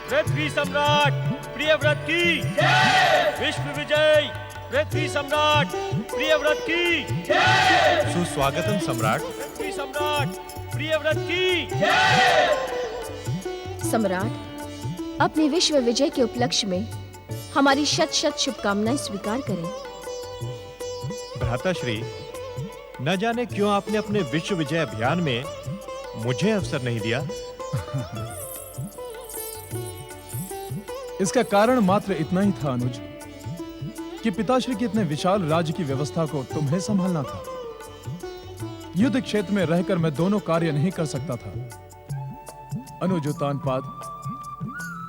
पृथ्वी सम्राट प्रियव्रत की विश्व विजय पृथ्वी सम्राट प्रियव्रत की सुस्वागतम सम्राट। पृथ्वी सम्राट प्रियव्रत की सम्राट, अपने विश्व विजय के उपलक्ष्य में हमारी शत शत शुभकामनाएं स्वीकार करें। भ्राताश्री, न जाने क्यों आपने अपने विश्व विजय अभियान में मुझे अवसर नहीं दिया। इसका कारण मात्र इतना ही था अनुज कि पिताश्री के इतने विशाल राज्य की व्यवस्था को तुम्हें संभालना था। युद्ध क्षेत्र में रहकर मैं दोनों कार्य नहीं कर सकता था। अनुज उत्तानपाद,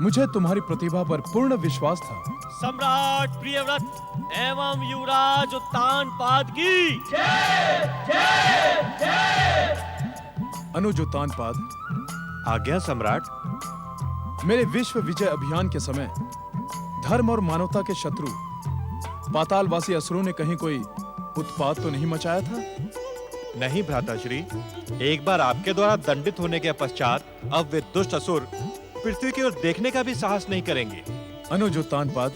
मुझे तुम्हारी प्रतिभा पर पूर्ण विश्वास था। सम्राट प्रियव्रत एवं युवराज उत्तानपाद की अनुज उत्तानपाद, आज्ञा सम्राट। मेरे विश्व विजय अभियान के समय धर्म और मानवता के शत्रु पातालवासी असुरों ने कहीं कोई उत्पात तो नहीं मचाया था? नहीं भ्राताश्री, एक बार आपके द्वारा दंडित होने के पश्चात अब वे दुष्ट असुर पृथ्वी की ओर देखने का भी साहस नहीं करेंगे। अनुज उत्तानपाद,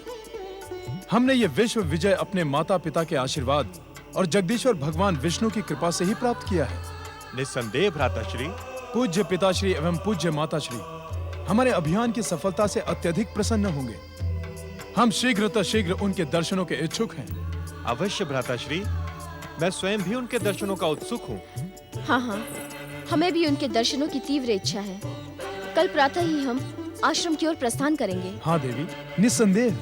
हमने ये विश्व विजय अपने माता पिता के आशीर्वाद और जगदीश्वर भगवान विष्णु की कृपा से ही प्राप्त किया है। निस्संदेह भ्राताश्री। पूज्य पिताश्री एवं पूज्य माताश्री हमारे अभियान की सफलता से अत्यधिक प्रसन्न होंगे। हम शीघ्र उनके दर्शनों के इच्छुक हैं। अवश्य भ्राताश्री, मैं स्वयं भी उनके दर्शनों का उत्सुक हूँ। हाँ हाँ, हमें भी उनके दर्शनों की तीव्र इच्छा है। कल प्रातः ही हम आश्रम की ओर प्रस्थान करेंगे। हाँ देवी, निस्संदेह।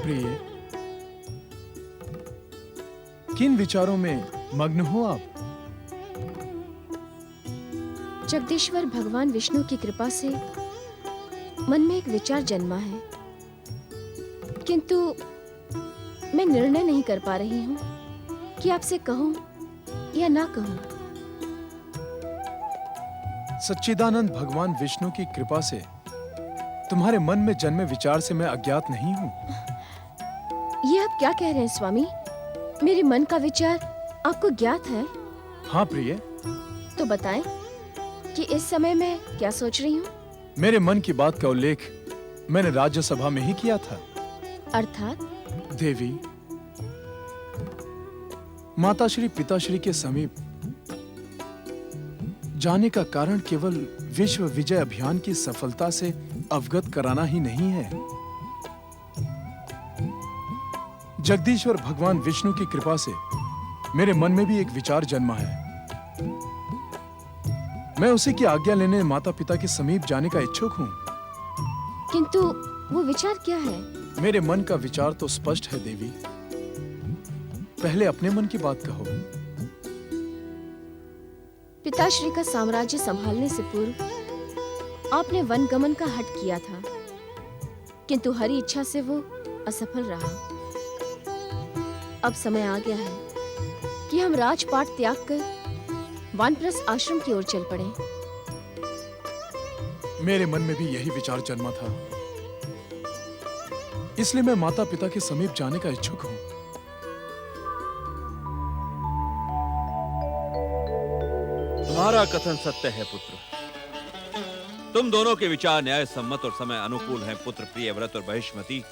प्रिय, किन विचारों में मग्न हो आप? जगदीश्वर भगवान विष्णु की कृपा से मन में एक विचार जन्मा है, किंतु मैं निर्णय नहीं कर पा रही हूँ कि आपसे कहूँ या ना कहूँ। सच्चिदानंद भगवान विष्णु की कृपा से तुम्हारे मन में जन्मे विचार से मैं अज्ञात नहीं हूँ। ये आप क्या कह रहे हैं स्वामी? मेरे मन का विचार आपको ज्ञात है? हाँ प्रिय। तो बताएं कि इस समय मैं क्या सोच रही हूँ। मेरे मन की बात का उल्लेख मैंने राज्यसभा में ही किया था। अर्थात? देवी, माताश्री पिताश्री के समीप जाने का कारण केवल विश्व विजय अभियान की सफलता से अवगत कराना ही नहीं है। जगदीश्वर भगवान विष्णु की कृपा से मेरे मन में भी एक विचार जन्मा है। मैं उसी की आज्ञा लेने माता पिता के समीप जाने का इच्छुक हूँ। किंतु वो विचार क्या है? मेरे मन का विचार तो स्पष्ट है देवी। पहले अपने मन की बात कहो। पिताश्री का साम्राज्य संभालने से पूर्व आपने वनगमन का हठ किया था, किंतु हरी इच्छा से वो असफल रहा। अब समय आ गया है कि हम राजपाट त्याग कर वानप्रस्थ आश्रम की ओर चल पड़े। मेरे मन में भी यही विचार जन्मा था, इसलिए मैं माता पिता के समीप जाने का इच्छुक हूँ। तुम्हारा कथन सत्य है पुत्र। तुम दोनों के विचार न्याय सम्मत और समय अनुकूल हैं पुत्र प्रियव्रत और बहिष्मति।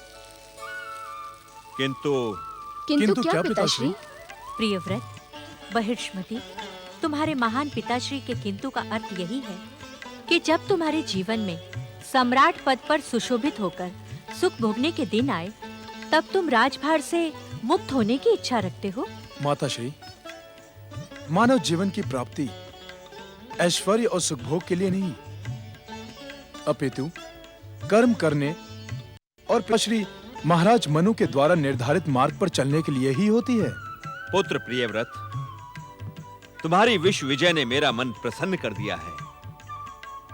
किंतु क्या पिताश्री? प्रियव्रत, बहिष्मति, तुम्हारे महान पिताश्री के किंतु का अर्थ यही है कि जब तुम्हारे जीवन में सम्राट पद पर सुशोभित होकर सुख भोगने के दिन आए, तब तुम राजभार से मुक्त होने की इच्छा रखते हो। माताश्री, मानव जीवन की प्राप्ति ऐश्वर्य और सुख भोग के लिए नहीं, अपितु कर्म करने और पिताश्री महाराज मनु के द्वारा निर्धारित मार्ग पर चलने के लिए ही होती है। पुत्र प्रियव्रत, तुम्हारी विश्व विजय ने मेरा मन प्रसन्न कर दिया है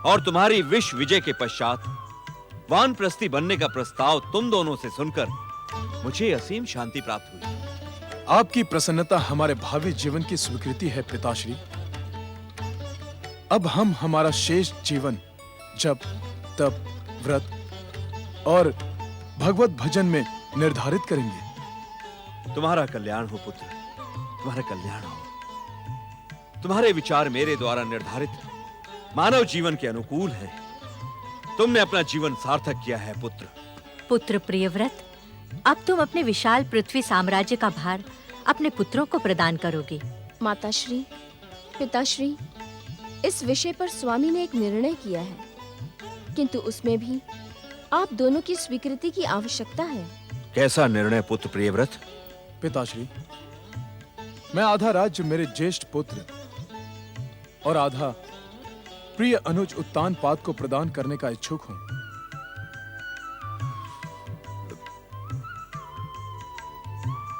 और तुम्हारी विश्व विजय के पश्चात वानप्रस्थी बनने का प्रस्ताव तुम दोनों से सुनकर मुझे असीम शांति प्राप्त हुई। आपकी प्रसन्नता हमारे भावी जीवन की स्वीकृति है पिताश्री। अब हम हमारा शेष जीवन जप, तप, व्रत और भगवत भजन में निर्धारित करेंगे। तुम्हारा कल्याण हो पुत्र, तुम्हारा कल्याण हो। तुम्हारे विचार मेरे द्वारा निर्धारित मानव जीवन के अनुकूल हैं। तुमने अपना जीवन सार्थक किया है पुत्र। पुत्र प्रियव्रत, अब तुम अपने विशाल पृथ्वी साम्राज्य का भार अपने पुत्रों को प्रदान करोगे। माताश्री, पिताश्री, इस विषय पर स्वामी ने एक निर्णय किया है, किंतु उसमें भी आप दोनों की स्वीकृति की आवश्यकता है। कैसा निर्णय पुत्र प्रियव्रत? पिताश्री, मैं आधा राज्य मेरे ज्येष्ठ पुत्र और आधा प्रिय अनुज उत्तानपाद को प्रदान करने का इच्छुक हूं।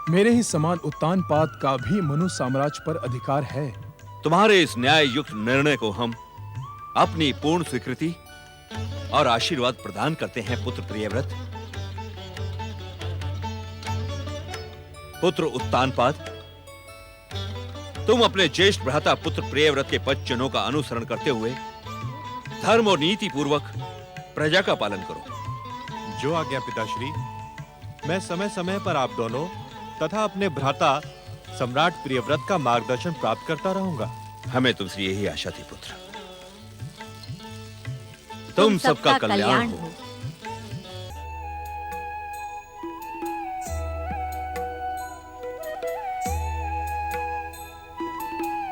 मेरे ही समान उत्तानपाद का भी मनु साम्राज्य पर अधिकार है। तुम्हारे इस न्याय युक्त निर्णय को हम अपनी पूर्ण स्वीकृति और आशीर्वाद प्रदान करते हैं पुत्र प्रियव्रत। पुत्र उत्तानपाद, तुम अपने ज्येष्ठ भ्राता पुत्र प्रियव्रत के पद चिन्हों का अनुसरण करते हुए धर्म और नीति पूर्वक प्रजा का पालन करो। जो आज्ञा पिताश्री। मैं समय समय पर आप दोनों तथा अपने भ्राता सम्राट प्रियव्रत का मार्गदर्शन प्राप्त करता रहूंगा। हमें तुमसे यही आशा थी पुत्र। तुम सबका कल्याण हो।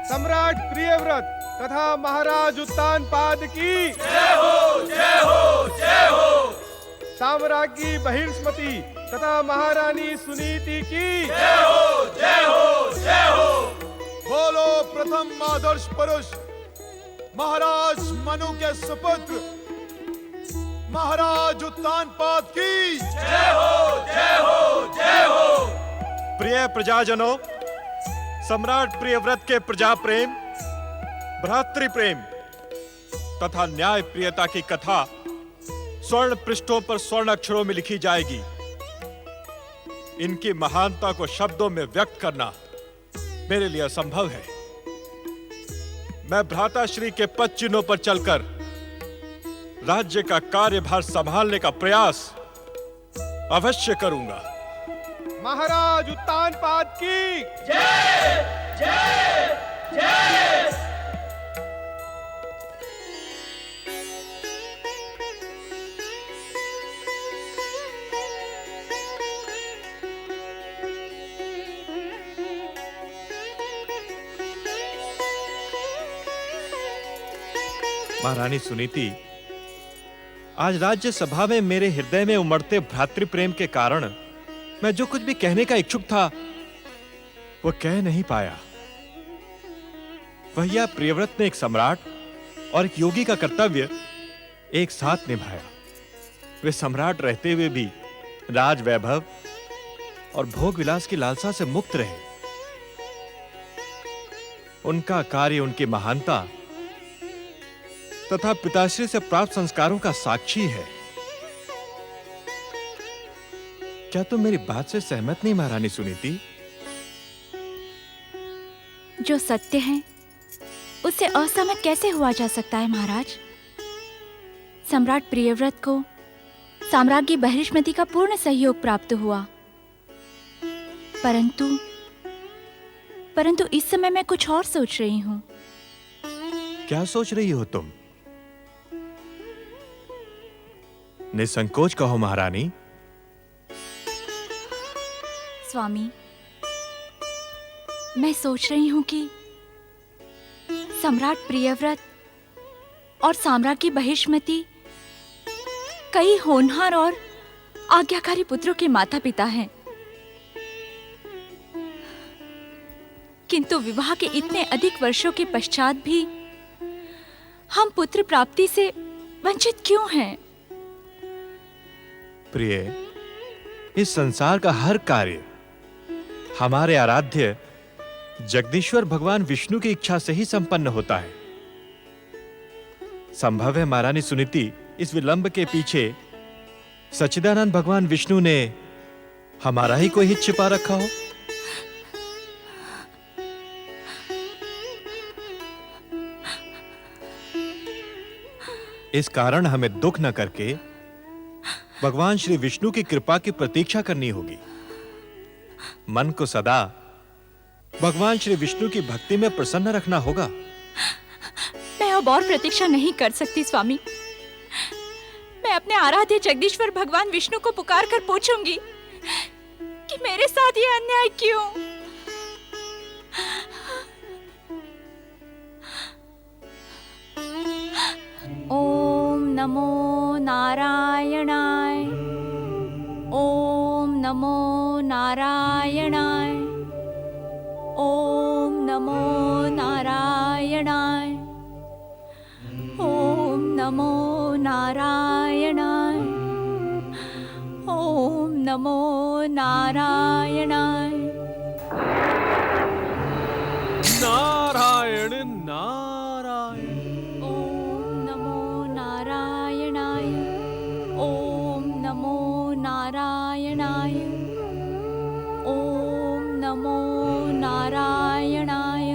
सम्राट प्रियव्रत तथा महाराज उत्तानपाद की जय हो, जय हो, जय हो। साम्राज्ञी बहिर्ष्मति तथा महारानी सुनीति की जय हो, जय हो, जय हो। बोलो प्रथम आदर्श पुरुष महाराज मनु के सुपुत्र महाराज उत्तानपाद की जय हो, जय हो, जय हो। प्रिय प्रजाजनों, सम्राट प्रियव्रत के प्रजा प्रेम, भ्रातृ प्रेम तथा न्याय प्रियता की कथा स्वर्ण पृष्ठों पर स्वर्ण अक्षरों में लिखी जाएगी। इनकी महानता को शब्दों में व्यक्त करना मेरे लिए असंभव है। मैं भ्राता श्री के पद चिन्हों पर चलकर राज्य का कार्यभार संभालने का प्रयास अवश्य करूंगा। महाराज उत्तानपाद की जय, जय, जय। महारानी सुनीति, आज राज्य सभा में मेरे हृदय में उमड़ते भ्रातृ प्रेम के कारण मैं जो कुछ भी कहने का इच्छुक था वो कह नहीं पाया। भैया प्रियव्रत ने एक सम्राट और एक योगी का कर्तव्य एक साथ निभाया। वे सम्राट रहते हुए भी राज वैभव और भोग विलास की लालसा से मुक्त रहे। उनका कार्य उनकी महानता तथा पिताश्री से प्राप्त संस्कारों का साक्षी है। क्या तुम मेरी बात से सहमत नहीं महारानी सुनीति? जो सत्य है उससे असहमत कैसे हुआ जा सकता है महाराज। सम्राट प्रियव्रत को साम्राज्ञी बहिर्ष्मति का पूर्ण सहयोग प्राप्त हुआ, परंतु इस समय मैं कुछ और सोच रही हूं। क्या सोच रही हो तुम? निसंकोच कहो महारानी। स्वामी, मैं सोच रही हूं कि सम्राट प्रियव्रत और साम्राज्ञी बहिर्ष्मति कई होनहार और आज्ञाकारी पुत्रों के माता पिता हैं, किंतु विवाह के इतने अधिक वर्षों के पश्चात भी हम पुत्र प्राप्ति से वंचित क्यों हैं? प्रिय, इस संसार का हर कार्य हमारे आराध्य जगदीश्वर भगवान विष्णु की इच्छा से ही संपन्न होता है। संभव है महारानी सुनीति, इस विलंब के पीछे सच्चिदानंद भगवान विष्णु ने हमारा ही कोई हित छिपा रखा हो। इस कारण हमें दुख न करके भगवान श्री विष्णु की कृपा की प्रतीक्षा करनी होगी। मन को सदा भगवान श्री विष्णु की भक्ति में प्रसन्न रखना होगा। मैं अब और प्रतीक्षा नहीं कर सकती स्वामी। मैं अपने आराध्य जगदीश्वर भगवान विष्णु को पुकार कर पूछूंगी कि मेरे साथ ये अन्याय क्यों। ओम नमो नारायणाय। ओम नमो नारायणाय। ओम नमो नारायणाय। ओम नमो नारायणाय। ओम नमो नारायणाय। नारायण नारायण। ओम नमो नारायणाय। ओम नमो नारायणाय। ओम नमो नारायणाय।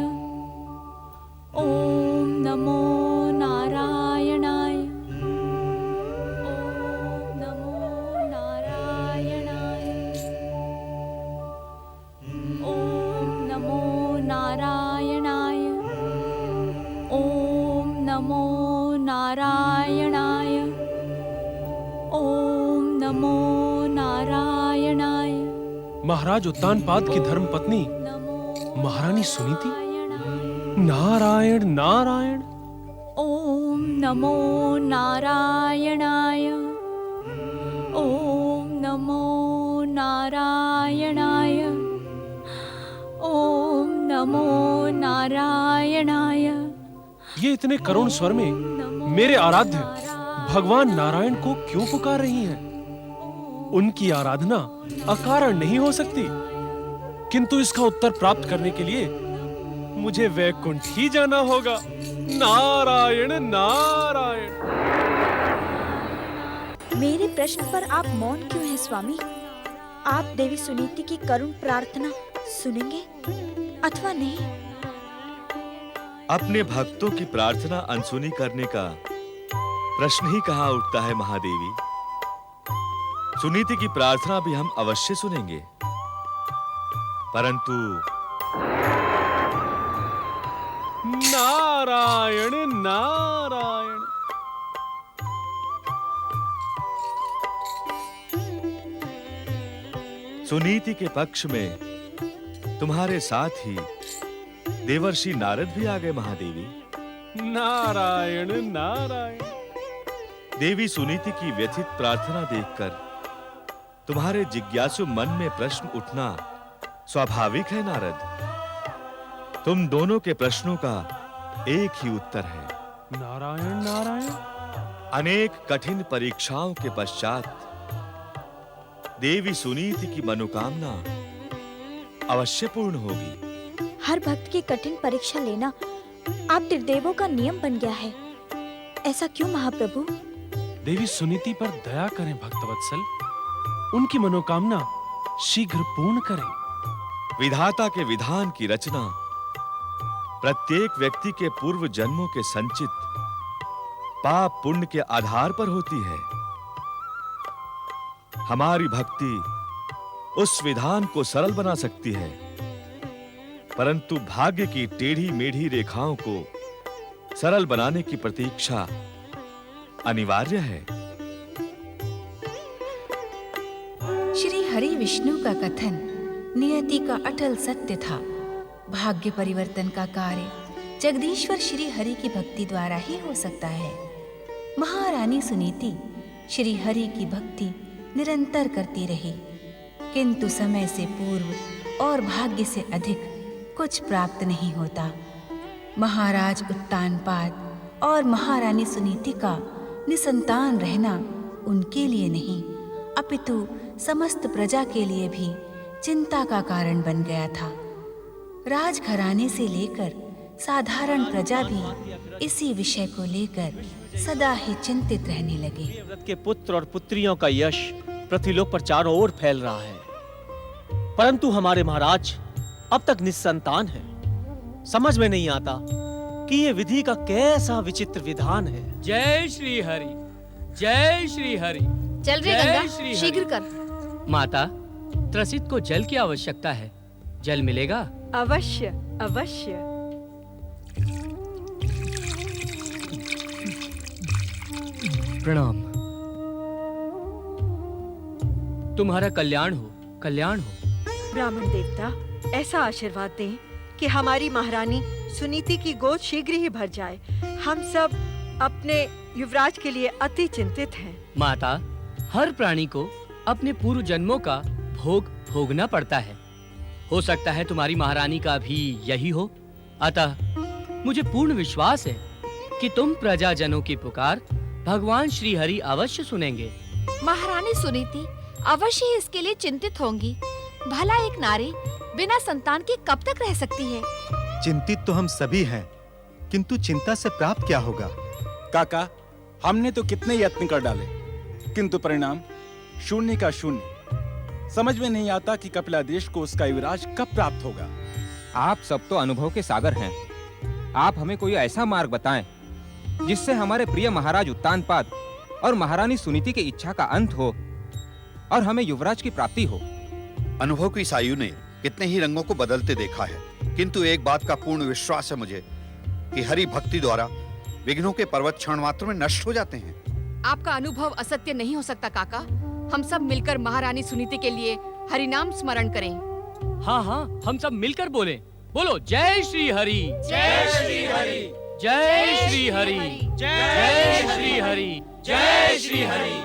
ओम नमो नारायणाय। ओम नमो नारायणाय। ओम नमो नारायणाय। ओम नमो नारायणाय। ओम नमो नारायणाय। महाराज उत्तानपाद की धर्म पत्नी महारानी सुनीति। नारायण नारायण। ओम नमो नारायणाय। ओम नमो नारायणाय। ओम नमो नारायणाय। ये इतने करुण स्वर में मेरे आराध्य भगवान नारायण को क्यों पुकार रही हैं? उनकी आराधना अकारण नहीं हो सकती, किंतु इसका उत्तर प्राप्त करने के लिए मुझे वैकुंठ ही जाना होगा। नारायण नारायण। मेरे प्रश्न पर आप मौन क्यों हैं स्वामी? आप देवी सुनीति की करुण प्रार्थना सुनेंगे अथवा नहीं? अपने भक्तों की प्रार्थना अनसुनी करने का प्रश्न ही कहां उठता है महादेवी। सुनीति की प्रार्थना भी हम अवश्य सुनेंगे, परंतु नारायण नारायण। सुनीति के पक्ष में तुम्हारे साथ ही देवर्षि नारद भी आ गए महादेवी। नारायण नारायण। देवी सुनीति की व्यथित प्रार्थना देखकर तुम्हारे जिज्ञासु मन में प्रश्न उठना स्वाभाविक है नारद। तुम दोनों के प्रश्नों का एक ही उत्तर है। नारायण नारायण। अनेक कठिन परीक्षाओं के पश्चात देवी सुनीति की मनोकामना अवश्य पूर्ण होगी। हर भक्त की कठिन परीक्षा लेना आप त्रिदेवों का नियम बन गया है। ऐसा क्यों महाप्रभु? देवी सुनीति पर दया करें भक्तवत्सल, उनकी मनोकामना शीघ्र पूर्ण करें। विधाता के विधान की रचना प्रत्येक व्यक्ति के पूर्व जन्मों के संचित पाप पुण्य के आधार पर होती है। हमारी भक्ति उस विधान को सरल बना सकती है, परंतु भाग्य की टेढ़ी मेढ़ी रेखाओं को सरल बनाने की प्रतीक्षा अनिवार्य है। श्री हरि विष्णु का कथन नियति का अटल सत्य था। भाग्य परिवर्तन का कार्य जगदीश्वर श्री हरि की भक्ति द्वारा ही हो सकता है। महारानी सुनीति श्री हरि की भक्ति निरंतर करती रही, किंतु समय से पूर्व और भाग्य से अधिक कुछ प्राप्त नहीं होता। महाराज उत्तानपाद और महारानी सुनीति का निसंतान रहना उनके लिए नहीं, अपितु समस्त प्रजा के लिए भी चिंता का कारण बन गया था। राजघराने से लेकर साधारण प्रजा भी इसी विषय को लेकर सदा ही चिंतित रहने लगे। व्रत के पुत्र और पुत्रियों का यश पृथ्वीलोक पर चारों ओर फैल रहा है, परंतु हमारे महाराज अब तक निस्संतान हैं। समझ में नहीं आता कि ये विधि का कैसा विचित्र विधान है। जय श्री हरि, जय श्री हरि। चल रे जय गंगा, श्री शीघ्र हरि। कर। माता, त्रसित को जल की आवश्यकता है, जल मिलेगा? अवश्य अवश्य। प्रणाम। तुम्हारा कल्याण हो, कल्याण हो। ब्राह्मण देवता, ऐसा आशीर्वाद दें कि हमारी महारानी सुनीति की गोद शीघ्र ही भर जाए। हम सब अपने युवराज के लिए अति चिंतित हैं। माता, हर प्राणी को अपने पूर्व जन्मों का भोग भोगना पड़ता है। हो सकता है तुम्हारी महारानी का भी यही हो। अतः मुझे पूर्ण विश्वास है कि तुम प्रजाजनों की पुकार भगवान श्री हरि अवश्य सुनेंगे। महारानी सुनीति अवश्य ही इसके लिए चिंतित होंगी। भला एक नारी बिना संतान के कब तक रह सकती है? चिंतित तो हम सभी हैं, किंतु चिंता से प्राप्त क्या होगा? काका, हमने तो कितने यत्न कर डाले, किंतु परिणाम शून्य का शून्य। समझ में नहीं आता कि कपिलादेश को उसका युवराज कब प्राप्त होगा। आप सब तो अनुभव के सागर हैं। आप हमें कोई ऐसा मार्ग बताएं जिससे हमारे प्रिय महाराज उत्तानपाद और महारानी सुनीति की इच्छा का अंत हो और हमें युवराज की प्राप्ति हो। अनुभव की सायु ने कितने ही रंगों को बदलते देखा है, किंतु एक बात का पूर्ण विश्वास है मुझे कि हरि भक्ति द्वारा विघ्नों के पर्वत क्षण मात्र में नष्ट हो जाते हैं। आपका अनुभव असत्य नहीं हो सकता काका। हम सब मिलकर महारानी सुनीति के लिए हरिनाम स्मरण करें। हाँ हाँ, हम सब मिलकर बोले। बोलो जय श्री हरि, जय श्री हरि, जय श्री हरि, जय श्री हरि, जय श्री हरि।